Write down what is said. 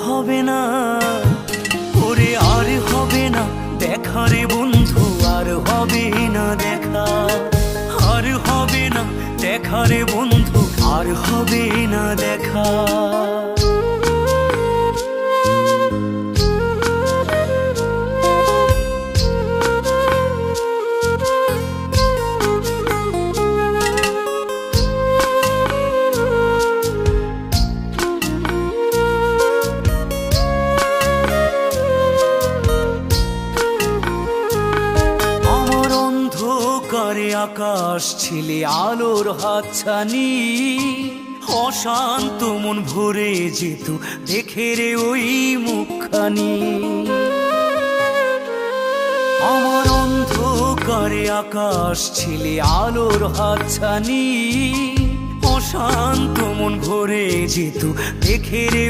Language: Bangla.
হবে না, ওরে আর হবে না দেখা রে বন্ধু, আর হবে না দেখা, আর হবে না দেখা রে বন্ধু, আর হবে না দেখা। আকাশ ছিলে আলোর হাতছানি, অশান্ত মন ভরে যেত দেখে রে ওই মুখখানি। আমার অন্ধকারে আকাশ ছিলে আলোর হাতছানি, অশান্ত মন ভরে যেত দেখে রে